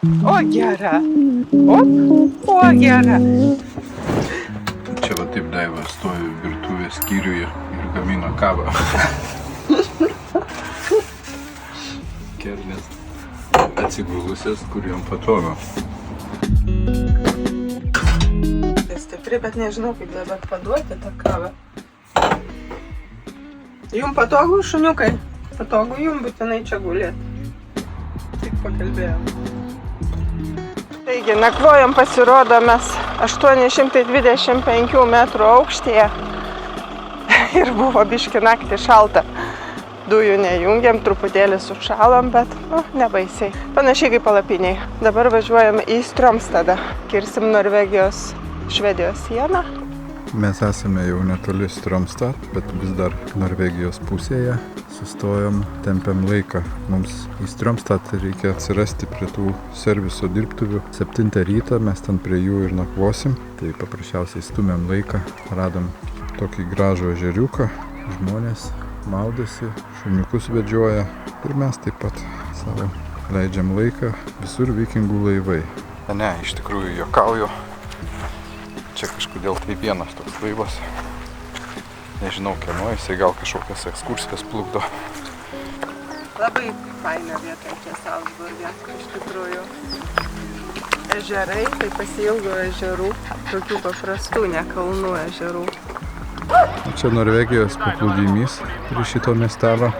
O gera. O gera. Čia va taip Daiva stovi virtuvės skyriuje ir gamina kavą. Kernės atsigulusias, kur jom patogu. Stipri, bet nežinau, kaip dabar paduoti tą kavą. Jum patogu, šuniukai? Patogu jum būtinai čia gulėti. Tik pakalbėjom. Taigi, nakvojom, pasirodo, mes 825 metrų aukštyje. Ir buvo biški naktį šalta. Dujų nejungiam, truputėlį sušalom, bet nebaisiai. Panašiai kaip palapiniai. Dabar važiuojam į Stromstadą. Kirsim Norvegijos, Švedijos sieną. Mes esame jau netoli Stromstad, bet vis dar Norvegijos pusėje. Sustojom, tempiam laiką. Mums į Stromstad reikia atsirasti prie tų serviso dirbtuvių. 7 ryto mes ten prie jų ir nakvosim. Tai paprasčiausiai stumiam laiką. Radom tokį gražų ežeriuką. Žmonės maudosi, šuniukus vedžioja. Ir mes taip pat savo leidžiam laiką. Visur vikingų laivai. Ne, iš tikrųjų juokauju. Čia kažkodėl tai vienas toks laivas. Nežinau kieno, jisai gal kažkokias ekskursijas plukdo. Labai faina vieta čia Salzburge, iš tikrųjų. Ežerai, tai pasiilgau ežerų, tokių paprastų, ne kalnų ežerų. Čia Norvegijos paplūdimys prie šito miestelio.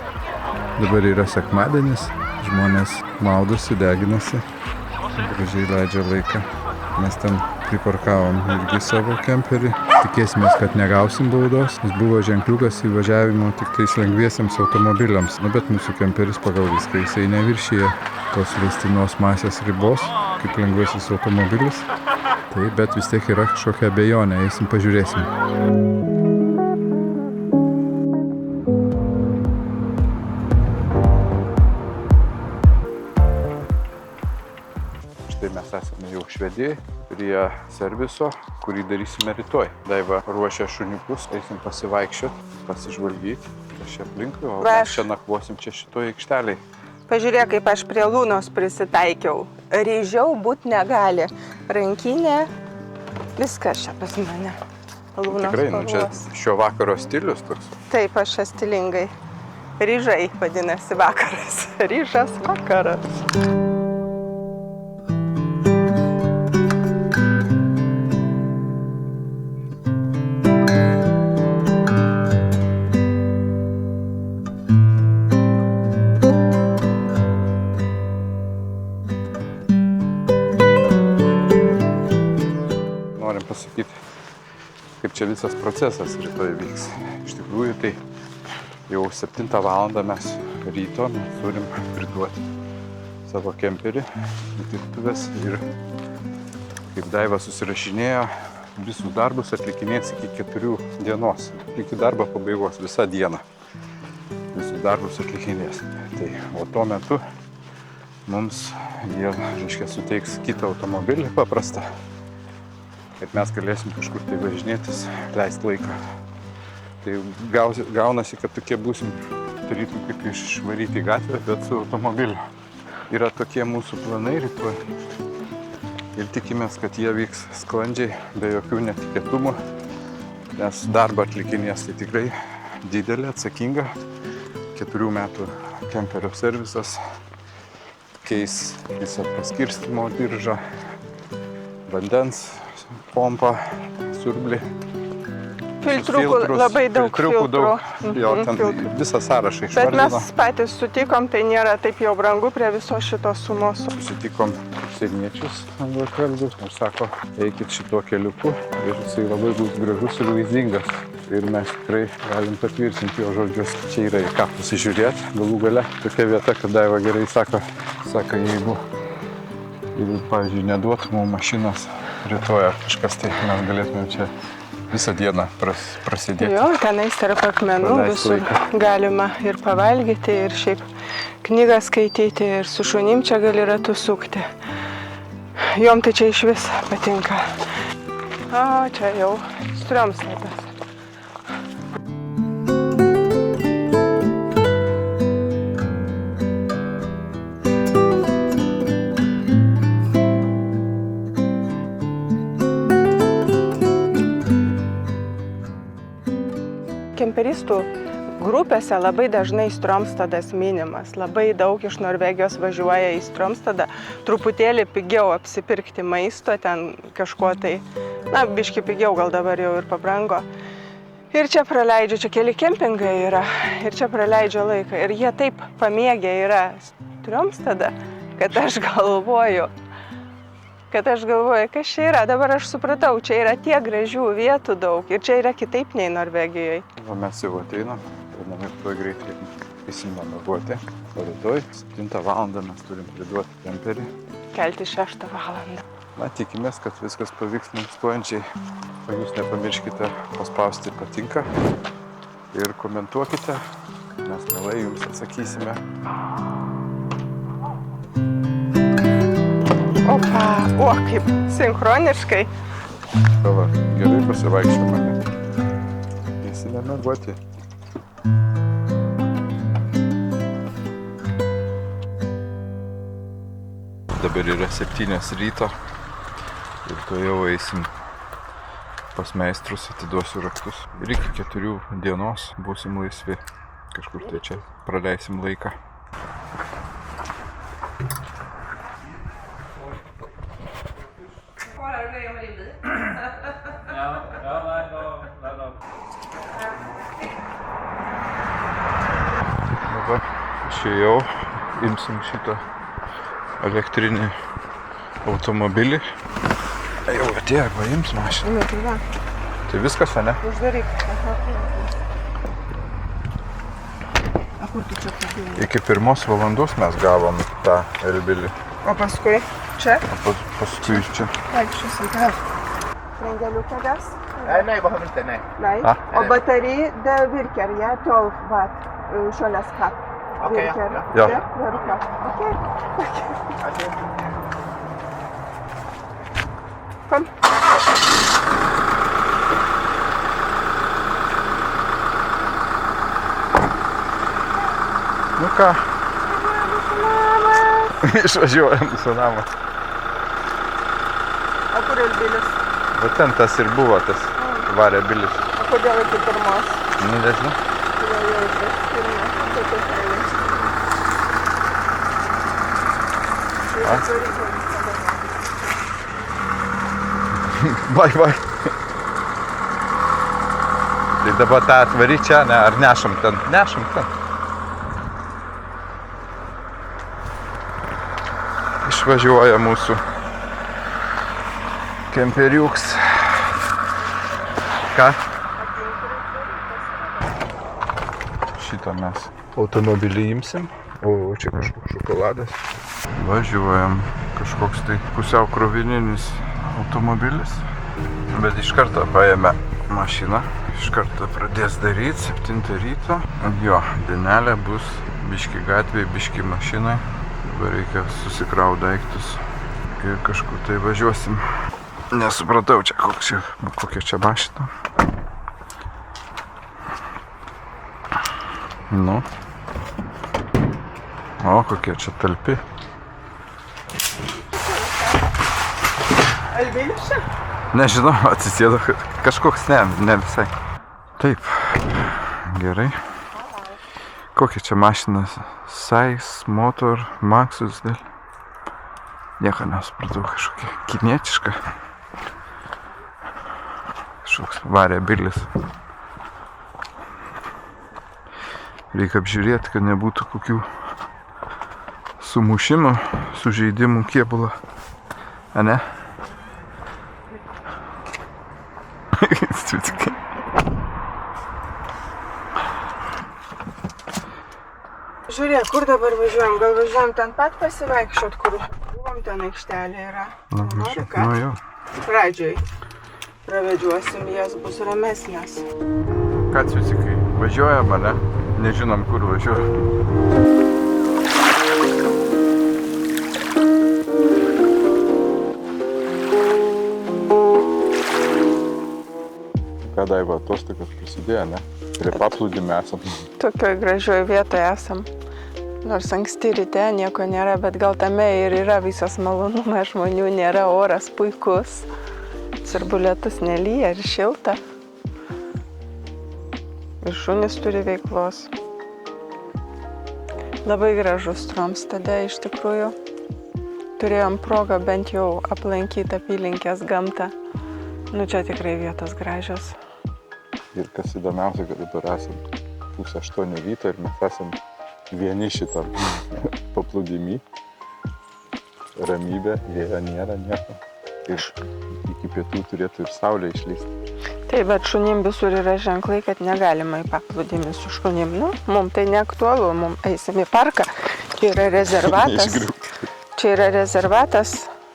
Dabar yra sekmadienis, žmonės maudosi, deginasi, gražiai leidžia laiką. Mes ten priparkavom irgi savo kemperį. Tikėsimės, kad negausim baudos, nes buvo ženkliukas įvažiavimo tik tais lengviesiems automobiliams. Bet mūsų kemperis pagal viską, jisai neviršyje tos leistinos masės ribos, kaip lengvasis automobilis. Tai, bet vis tiek yra kažkokia abejonė, eisim pažiūrėsim. Štai mes esame jau Švedijai, prie serviso, kurį darysime rytoj. Daiva ruošia šuniukus, eisim pasivaikščioti, pasižvalgyti. Čia aplinkui, o mes čia nakvosim čia šitoje aikštelėje. Pažiūrėk, kaip aš prie Lūnos prisitaikiau. Ryžiau būt negali. Rankinė, viskas čia pas mane. Lūnos tikrai, spalvos. Čia šio vakaro stilius toks. Taip, aš stilingai. Ryžai vadinasi vakaras. Ryžas vakaras. Pasakyti, kaip čia visas procesas rytoj vyks. Iš tikrųjų, tai jau 7 valandą mes ryto turim priduoti savo kemperį į dirbtuves ir kaip Daiva susirašinėjo, visus darbus atlikinės iki 4 dienos. Iki darbo pabaigos visą dieną visus darbus atlikinės. Tai, o tuo metu mums jie, reiškia, suteiks kitą automobilį paprastą, kad mes galėsim kažkur tai važinėtis, leisti laiką. Tai gaunasi, kad tokie būsim, tarytum kaip išvaryti į gatvę, bet su automobiliu. Yra tokie mūsų planai rytoj. Ir tikimės, kad jie vyks sklandžiai, be jokių netikėtumų. Nes darbą atlikinės tai tikrai didelė, atsakinga. 4 metų kemperio servisas. Keis visą paskirstymo diržą, vandens pompą, siurblį. Filtrukų labai daug filtrų. Jo, ten visą sąrašą išvardino. Bet mes patys sutikom, tai nėra taip jau brangu prie viso šitos sumos. Susitikom užsieniečius anglakalbius ir sako, eikit šituo keliuku ir jisai labai bus gražus ir vaizdingas. Ir mes tikrai galim patvirtinti jo žodžius. Čia yra į ką pasižiūrėti. Galų gale tokia vieta, kad Daiva gerai sako, jeigu pavyzdžiui, neduotų mums mašinos rytoj ar kažkas, tai mes galėtume čia visą dieną prasidėti. Jo, tenais tarp akmenų visur galima ir pavalgyti, ir šiaip knygą skaityti, ir su šunim čia gali ratu sukti. Jom tai čia iš vis patinka. O, čia jau Stromstadas. kemperistų grupėse labai dažnai Stromstadas minimas. Labai daug iš Norvegijos važiuoja į Stromstadą, truputėlį pigiau apsipirkti maisto, ten kažko tai, biški pigiau, gal dabar jau ir pabrango. Ir čia praleidžia, čia keli kempingai yra, ir čia praleidžia laiką. Ir jie taip pamėgę yra Stromstadą, kad aš galvoju, kas čia yra. Dabar aš supratau, čia yra tiek gražių vietų daug ir čia yra kitaip nei Norvegijoje. Mes jau ateinam, ir tuoj greitai eisim namiegoti. O rytoj 7 valandą mes turim priduoti kemperį. Kelti 6 valandą. Tikimės, kad viskas pavyks mums stojančiai. O jūs nepamirškite paspausti patinka ir komentuokite, mes mielai jums atsakysime. Opa, kaip sinchroniškai. Gal, gerai pasivaikščiome. Eisime miegoti. Dabar yra 7 ryto ir to jau eisim pas meistrus, atiduosiu raktus. Ir iki 4 dienos būsim laisvi. Kažkur tai čia praleisim laiką. Dabar išėjau, imsim šitą elektrinį automobilį. Jau atėjo, paims mašiną. Tai viskas, ne? Uždaryk. A kur tu čia padėjai? Iki 1 valandos mes gavom tą elbilį. O paskui čia? O paskui čia. Vaikščiosim čia. Sprengeliuką ves? Nej, behöver inte, nej. Nej. Och batteri, det virkar, ja, 12 watt kylskåp. Okej, Virkar. ja. Det virkar. Okej. Kom. Nu ką? Išvažiuojam su namą. O kur elbilis? Bet ten tas ir buvo, tas varė bilis. O kodėl iki 1? Nežinau. Kodėl jau iki 1? Vai. Tai dabar tą atvary čia, ne? Ar nešam ten? Nešam ten. Išvažiuoja mūsų kemperiuks. Ką? Šitą mes automobilį imsim. O, čia kažkoks šokoladas. Važiuojam. Kažkoks tai pusiau krovininis automobilis. Bet iš karto paėmė mašiną. Iš karto pradės daryti 7 ryto. Jo, dienelė bus biški gatvėje, biški mašinai. Dabar reikia susikraut daiktus ir kažkur tai važiuosim. Nesupratau čia, kokia čia mašina. Nu. O, kokie čia talpi. Elbilis čia? Nežinau, atsisėdo kažkoks, ne visai. Taip, gerai. Kokia čia mašina? Sais, motor, Maxus dėl. Nieko nesupratau, kažkokia kinietiška. Kažkoks varė bilis. Reikia apžiūrėti, kad nebūtų kokių sumušimų, sužeidimų kėbulą. A ne? Žiūrėk, kur dabar važiuojam? Gal važiuojam ten pat pasivaikščiot, kur buvom ten aikštelė yra? Nori ką? Nu jau. Pradžioj pravedžiuosim, jas bus ramesnės. Ką atsitikai? Važiuojam, ne? Nežinom, kur važiuojam. Ką Daiva, atostogas prasidėjo, ne? Prie paplūdimio esam. Tokioj gražioj vietoje esam. Nors anksti ryte nieko nėra, bet gal tame ir yra visas malonumas, žmonių nėra, oras puikus. Svarbu, lietus nelyja ir šilta. ir šunys turi veiklos. Labai gražus Stromstade iš tikrųjų. Turėjom progą bent jau aplankyti apylinkės gamtą. Nu čia tikrai vietos gražios. Ir kas įdomiausia, kad dabar esam 7:30 ryto ir mes esam vieni šitam paplūdimy. Ramybė, vėjo nėra nieko. Ir iki pietų turėtų ir saulė išlysti. Taip, bet šunim visur yra ženklai, kad negalima į paplūdimį su šunim. Nu, mums tai neaktualu, mums eisim į parką. Čia yra rezervatas. Čia yra rezervatas,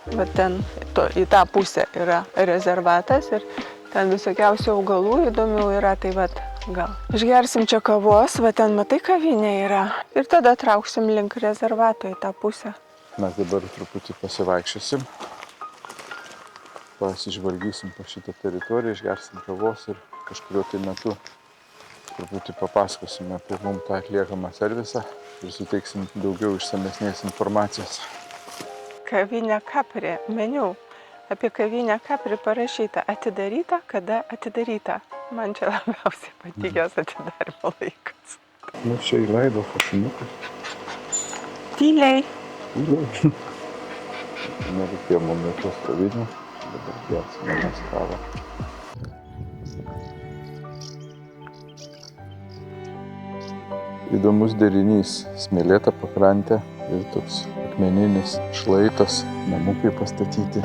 bet ten į tą pusę yra rezervatas ir ten visokiausių augalų įdomių yra, tai vat gal. Išgersim čia kavos, va ten matai kavinė yra ir tada trauksim link rezervato į tą pusę. Mes dabar truputį pasivaikščiosim, pasižvalgysim po šitą teritoriją, išgersim kavos ir kažkurio tai metu truputį papasakosime apie mums tą atliekamą servisą ir suteiksim daugiau išsamesnės informacijos. Kavinė Kapri, meniu. Apie kavinę Kapri parašyta atidaryta, kada atidaryta. Man čia labiausiai patikęs atidarimo laikas. Nu, čia įleido fašinukai. Tyliai. Nereikėjo mums jokios kavinių, dabar gersime mes kavą. Įdomus derinys, smėlėta pakrantė ir toks akmeninis šlaitas, namukai pastatyti.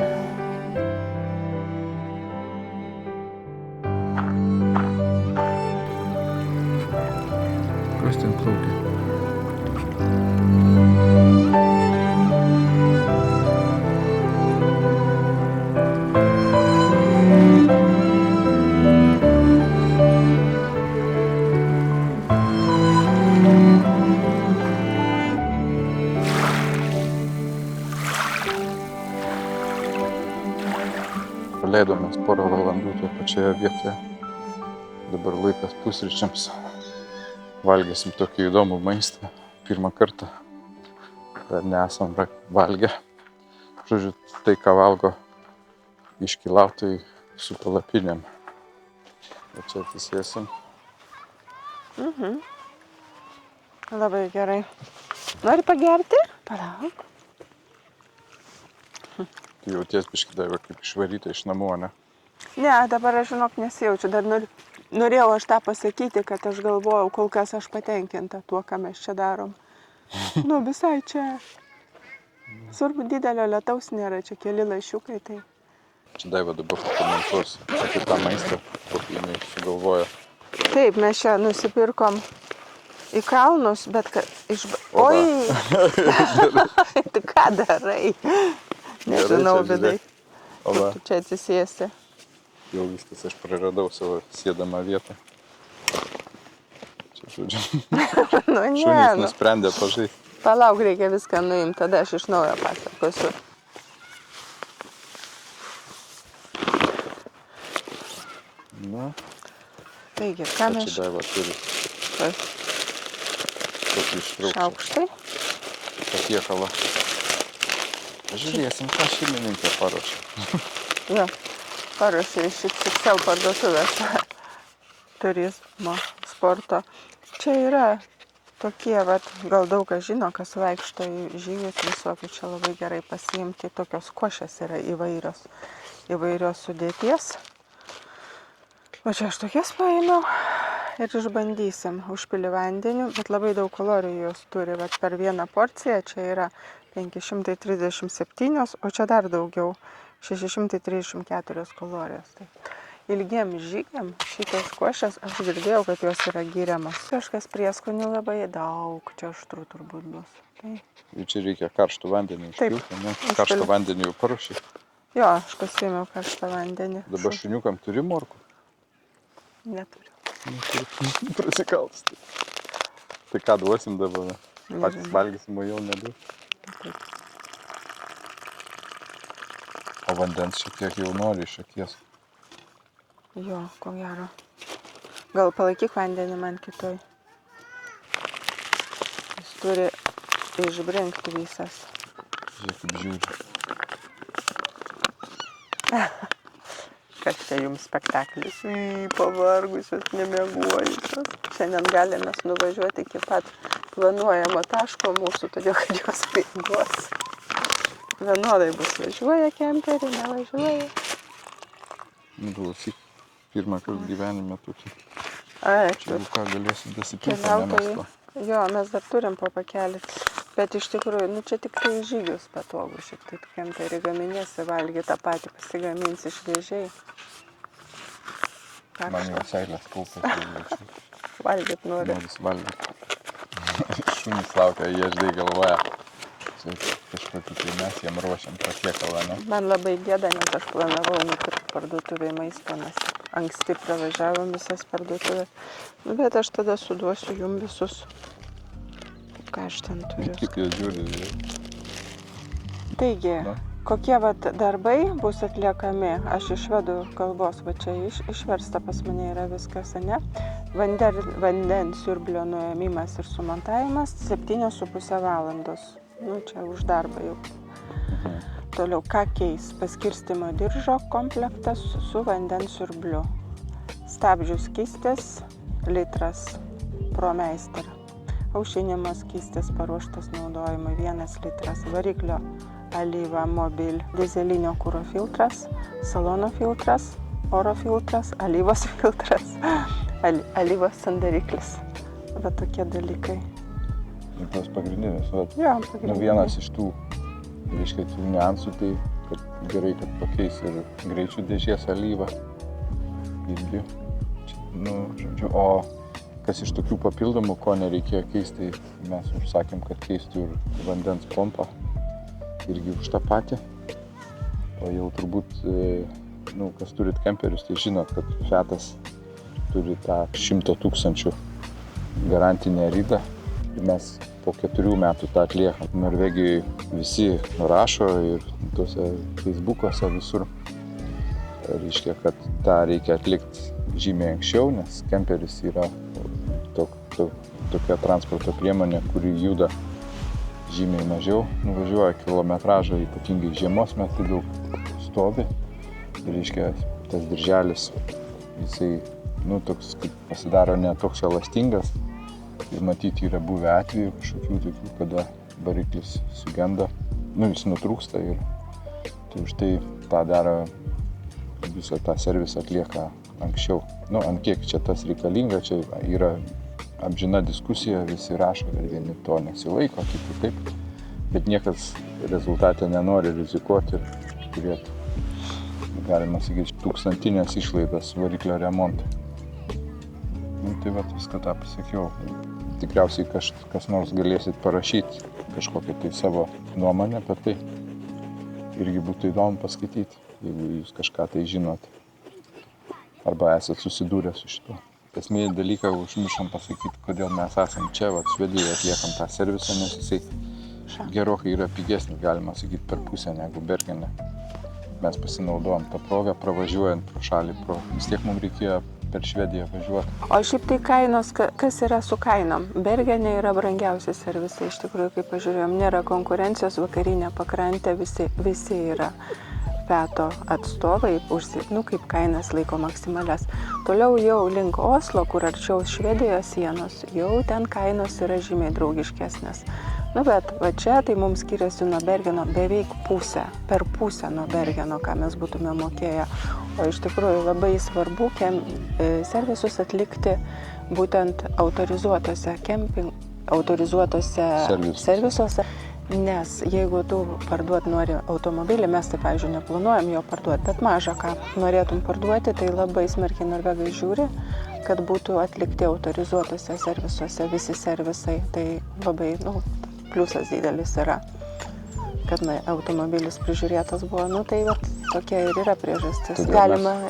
Kas ten plaukia? Leidomės porą valandų toje pačioje vietoje. Dabar laikas pusryčiams. Valgysim tokį įdomų maistą. Pirmą kartą dar nesam valgę. Žodžiu, tai ką valgo iškylautojai su palapinėm. O čia atsisėsim. Labai gerai. Nori pagerti? Palauk. Tu jauties biškį Daiva kaip išvaryta iš namų, ne? Ne, dabar aš žinok nesijaučiu. Dar norėjau aš tą pasakyti, kad aš galvojau, kol kas aš patenkinta tuo, ką mes čia darom. Nu, visai čia. Svarbu, didelio lietaus nėra, čia keli lašiukai, tai. Čia Daiva dabar pakomentuos apie tą maistą, kokį jinai sugalvojo. Taip, mes čia nusipirkom į kalnus, bet Oi! Tu ką darai? Nežinau, vidai. Kur tu čia atsisėsi? Jau viskas, aš praradau savo sėdamą vietą. Čia žodžiu. Nu, ne. Šunys nusprendė pažaisti. Palauk, reikia viską nuimti, tada aš iš naujo pasakosiu. Na. Taigi, ką mes... Čia Daiva turi. Kas? Tokį ištraukšą. Šaukštai. Patiekalą. Žiūrėsim, ką šeimininkė paruošė. Jo, paruošė iš XXL parduotuvės turizmo sporto. Čia yra tokie, gal daug kas žino, kas vaikšto į žygius visokių, čia labai gerai pasiimti. Tokios košės yra įvairios sudėties. O čia aš tokias paėmiau ir išbandysim. Užpili vandeniu, bet labai daug kalorijų jos turi. Bet per vieną porciją čia yra 537, o čia dar daugiau, 634 kalorijos. Tai ilgiem žygiam šitos košės, aš girdėjau, kad jos yra giriamos. Kažkas prieskonių labai daug, čia aštru turbūt bus. Tai... Ir čia reikia karštų vandenį išpilti, ne? Karštą vandenį jau paruošė. Jo, aš pasiėmiau karštą vandenį. Dabar šuniukam turi morkų? Neturiu. Neturiu. Prasikaltas. Tai ką duosim dabar? Patys valgysim, o jau neduos. Taip. O vandens šiek tiek jau nori iš akies. Jo, ko gero. Gal palaikyk vandenį man kitoj. Jis turi išbrinkti visas. Žiūrėk, kaip žiūri. Kas čia jums spektaklis? Pavargusios, nemieguojusios. Šiandien galime nuvažiuoti iki pat planuojamo taško mūsų, todėl kad jos miegos. Vienodai bus važiuoja kemperiai, nevažiuoja. Klausyk, pirmą kartą gyvenime tokį. Ačiū. Čia ką galėsi dasipilti, mes to. Jo, mes dar turim po pakelį. Bet iš tikrųjų, čia tik tai žygius patogu, šiek tiek kemperį gaminėsi, valgy tą patį, pasigaminsi šviežiai. Man jau seilės kaupės. Valgyt nori. Noris valgyti. Šunys laukia, jie ždai galvoja. Čia kažkokį tai mes jiem ruošiam patiekalą, ne? Man labai gėda, nes aš planavau nupirkti parduotuvėje maisto, nes anksti pravažiavom visas parduotuvės. Bet aš tada suduosiu jums visus. Ką aš ten turiu. Kaip jie žiūri. Taigi, kokie darbai bus atliekami, aš iš švedų kalbos, va čia išversta pas mane yra viskas, ne? Vandens siurblio nuėmimas ir sumontavimas 7,5 valandos. Čia už darbą jau. Toliau, ką keis? Paskirstymo diržo komplektas su vandens siurbliu. Stabdžių skystis, litras ProMeister. Aušinimo skystis paruoštas naudojimui 1 litras. Variklio alyva mobil. Dizelinio kuro filtras, salono filtras, oro filtras, alyvos filtras, alyvos sandariklis. Va tokie dalykai. Ir tos pagrindinės. Jo, pagrindinės. Vienas iš tų, reiškia, tų niuansų, tai kad gerai, kad pakeis ir greičių dėžės alyvą. Irgi. Žodžiu, o kas iš tokių papildomų, ko nereikėjo keisti, mes užsakėm, kad keistų ir vandens pompą. Irgi už tą patį. O jau turbūt, kas turit kemperius, tai žinot, kad Fiatas turi tą 100 000 garantinę ridą. Ir mes po 4 metų tą atliekam. Norvegijoje visi rašo ir tuose Facebook'ose visur. Reiškia, kad tą reikia atlikti žymiai anksčiau, nes kemperis yra tokia transporto priemonė, kuri juda žymiai mažiau, nuvažiuoja kilometražą, ypatingai žiemos metu daug stovi. Ir reiškia, tas dirželis, jisai, toks kaip pasidaro ne toks elastingas. Ir matyti yra buvę atvejų kažkokių tokių, kada variklis sugenda, jis nutrūksta ir tai už tai tą daro, visą tą servisą atlieka anksčiau. Ant kiek čia tas reikalinga, čia yra amžina diskusija, visi rašo, kad vieni to nesilaiko, kiti taip, bet niekas rezultate nenori rizikuoti ir turėti, galima sakyti, 1000 išlaidas variklio remontui. Tai viską tą pasakiau. Tikriausiai kas nors galėsit parašyti kažkokią tai savo nuomonę apie tai. Irgi būtų įdomu paskaityti, jeigu jūs kažką tai žinot. Arba esat susidūrę su šituo. Esmė dalyką užmiršom pasakyti, kodėl mes esam čia, Švedijoje atliekam tą servisą, nes jisai gerokai yra pigesnis, galima sakyti, per pusę negu Bergene. Mes pasinaudojom tą progą, pravažiuojant pro šalį, vis tiek mums reikėjo per Švediją važiuoti. O šiaip tai kainos, kas yra su kainom? Bergene yra brangiausi servisai, iš tikrųjų, kaip pažiūrėjom, nėra konkurencijos, vakarinė pakrantė, visi yra Fiato atstovai, kaip kainas laiko maksimalias. Toliau jau link Oslo, kur arčiau Švedijos sienos, jau ten kainos yra žymiai draugiškesnės. Bet va čia tai mums skiriasi nuo Bergeno beveik per pusę nuo Bergeno, ką mes būtume mokėję. O iš tikrųjų labai svarbu servisus atlikti būtent autorizuotose servisuose. Nes jeigu tu parduot nori automobilį, mes tai, pavyzdžiui, neplanuojam jo parduoti, bet mažą ką norėtum parduoti, tai labai smarkiai norvegai žiūri, kad būtų atlikti autorizuotose servisuose visi servisai. Tai labai, pliusas didelis yra, kad automobilis prižiūrėtas buvo. Tai tokia ir yra priežastis. Galima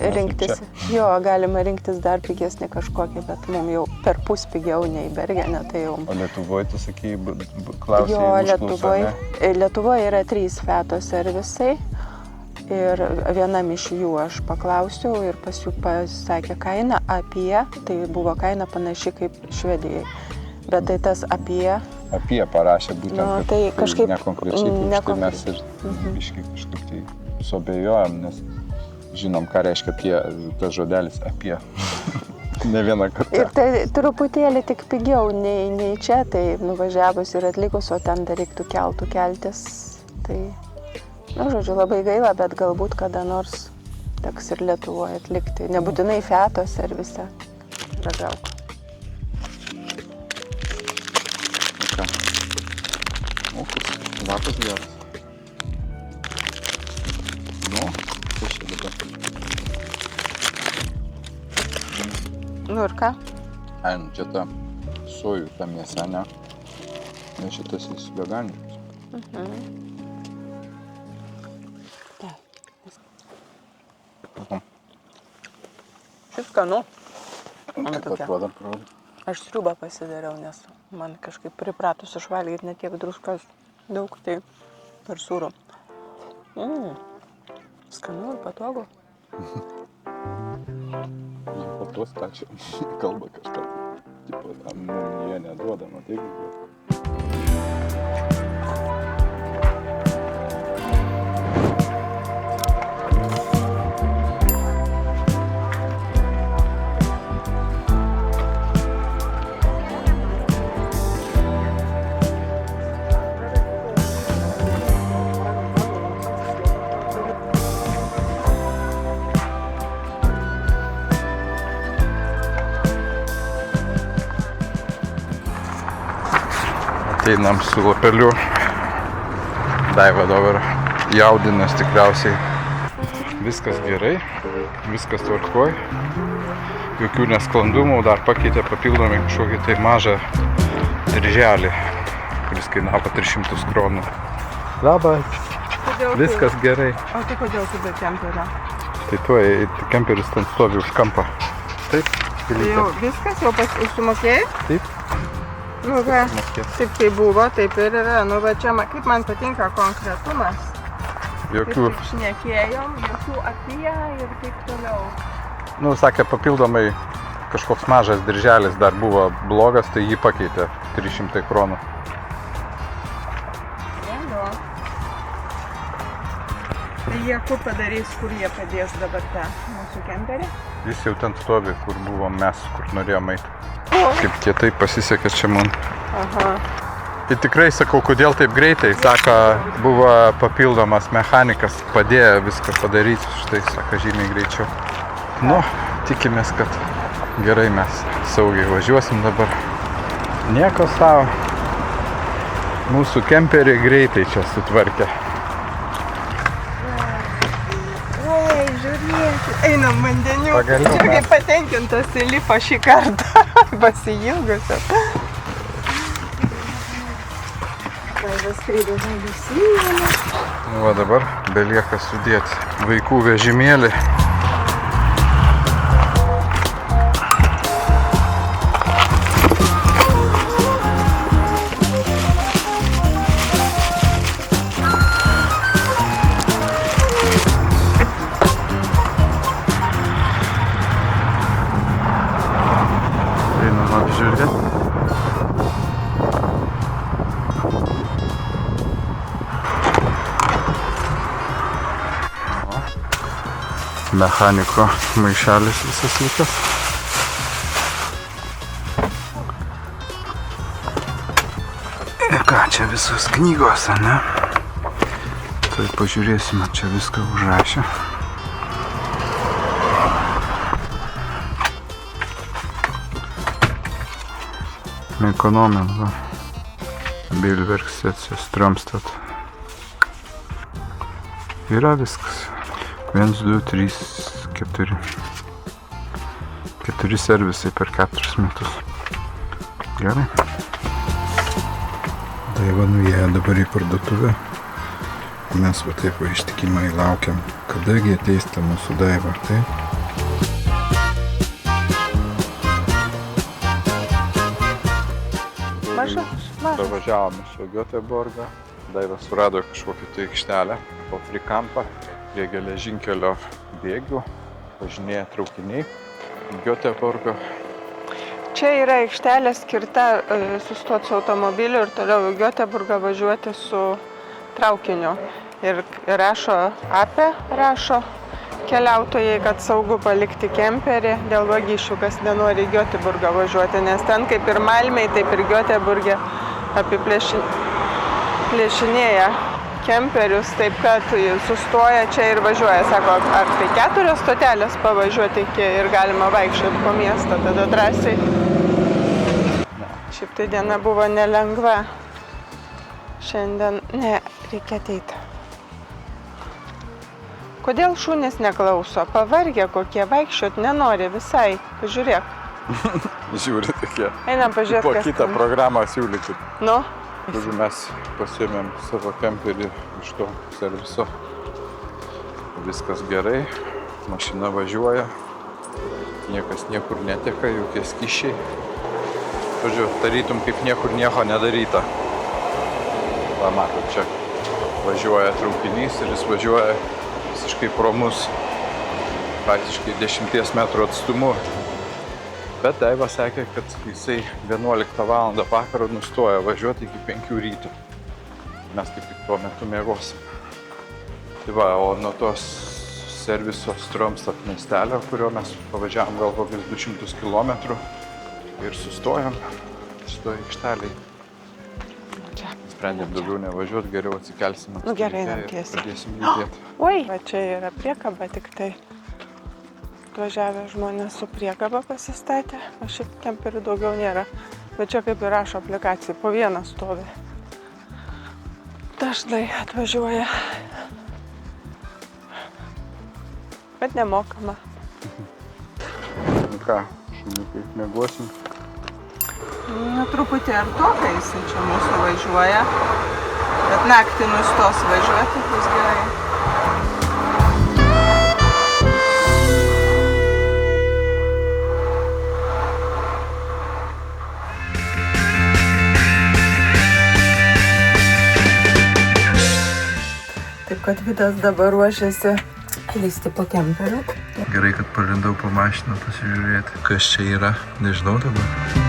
rinktis dar pigesnį kažkokį, bet mums jau per pus pigiau nei Bergene. O Lietuvoje, tu sakėjai, klausėjai užklausą, ne? Lietuvoje yra 3 Fiato servisai ir vienam iš jų aš paklausiau ir pas jų pasakė kainą tai buvo kaina panaši kaip Švedijai. Bet tai tas apie parašė būtent, tai kažkaip nekonkrečiai, tai mes ir kažkaip tai suabejojom, nes žinom, ką reiškia tas žodelis apie. Ne vieną kartą. Ir tai truputėlį tik pigiau nei čia, tai nuvažiavus ir atlikus, o ten dar reiktų keltis. Tai, žodžiu, labai gaila, bet galbūt kada nors teks ir Lietuvoje atlikti. Nebūtinai Fiato servise. Ragauk. Ką? Lapas geras. Tai čia dabar. Ir ką? Čia ta sojų, ta mėsa, ne? Nes šitas jis veganiškas. Šis skanu. Kaip atrodo? Aš sriubą pasidariau, nes man kažkaip pripratus išvalgyti netiek druskos daug, tai per sūrų. Skanu ir patogu. Tos ką čia kalba kažką, tipo, jie neduoda, matai, einam su lapeliu. Daiva dabar jaudinasi tikriausiai. Viskas gerai, viskas tvarkoj. Jokių nesklandumų, dar pakeitė papildomai kažkokį tai mažą dirželį, kuris kainavo 300 kronų. Labas, viskas gerai. O tai kodėl tu be kemperio? Tai tuoj, kemperis ten stovi už kampą. Taip, Tai jau viskas, jau sumokėjai? Taip. Nu ką, taip kaip buvo, taip ir yra. Nu va čia, kaip man patinka konkretumas. Jokių... Kaip šnekėjom, jokių apie ir taip toliau. Nu, sakė, papildomai kažkoks mažas dirželis dar buvo blogas, tai jį pakeitė 300 kronų. Tai jie kur padarys, kur jie padės dabar tą mūsų kemperį? Jis jau ten stovi, kur buvom mes, kur norėjom eiti. Kaip kietai pasisekė čia man. Aha. Ir tikrai sakau, kodėl taip greitai. Sako, buvo papildomas mechanikas, padėjo viską padaryti, štai sako, žymiai greičiau. Nu, tikimės, kad gerai mes saugiai važiuosim dabar. Nieko savo. Mūsų kemperį greitai čia sutvarkė. Einam vandeniu. Pagaliau Čia kaip patenkintas įlipo šį kartą. Pasiilgusios. Va dabar belieka sudėti vaikų vežimėlį. Mechaniko maišelis visas likęs. Ir ką, čia visos knygos, ne? Tai pažiūrėsime, čia viską užrašė. Ekonomija, va. Bilverkstėt, Strömstad. Yra viskas. 1, 2, 3, 4. 4 servisai per 4 metus. Gerai. Daiva nuėjo dabar į parduotuvę. Mes va taip va ištikimai laukiam, kadagi ateis ta mūsų Daiva. Taip. Pavažiavome iš Göteborgo. Daiva surado kažkokį tai aikštelę po Frikampą. Prie geležinkelio bėgių važinėja traukiniai Göteborgo. Čia yra aikštelė skirta sustoti su automobiliu ir toliau į Göteborgą važiuoti su traukiniu. Ir rašo apie, rašo keliautojai, kad saugu palikti kemperį dėl vagysčių, kas nenori į Göteborgą važiuoti, nes ten kaip ir Malmėj, taip ir Göteborge apiplėšinėja kemperius, taip kad sustoja čia ir važiuoja. Sako, ar tai 4 stotelės pavažiuoti iki ir galima vaikščioti po miestą, tada drąsiai. Šiaip tai diena buvo nelengva. Šiandien reikia ateiti. Kodėl šunys neklauso? Pavargę kokie, vaikščiot nenori visai. Pažiūrėk. Žiūri tokie. Einam pažiūrėti, Po kas kitą ten. programą siūlyti. Nu, Žodžiu, mes pasiėmėm savo kemperį iš to serviso. Viskas gerai, mašina važiuoja, niekas niekur neteka, jokie skyšiai. Žodžiu, tarytum kaip niekur nieko nedaryta. Va, matot, čia važiuoja traukinys ir jis važiuoja visiškai pro mus, praktiškai 10 metrų atstumu. Bet Daiva sakė, kad jisai 11 val. Vakaro nustoja važiuoti iki 5 ryto. Mes kaip tik tuo metu miegosim. Tai va, o nuo tos serviso Stromstad miestelio, kurio mes pavažiavom gal kokius 200 km ir sustojom šitoj aikšteliai. čia. Sprendėm daugiau nevažiuoti, geriau atsikelsim. Nu, gerai, ryte einam ir tiesiai. Pradėsim judėti. Oi, va čia yra priekaba, tik tai atvažiavę žmonės su priekaba pasistatė, o šiaip kemperių daugiau nėra. Bet čia kaip ir rašo aplikacijai, po vieną stovi. Dažnai atvažiuoja. Bet nemokama. Nu ką, šuniukai, miegosim. Nu, truputį ar to, kai jisai čia mūsų važiuoja. Bet naktį nustos važiuoti, bus gerai. Taip kad Vidas dabar ruošiasi lįsti po kemperiu. Gerai, kad palindau po mašiną pasižiūrėti. Kas čia yra, nežinau dabar.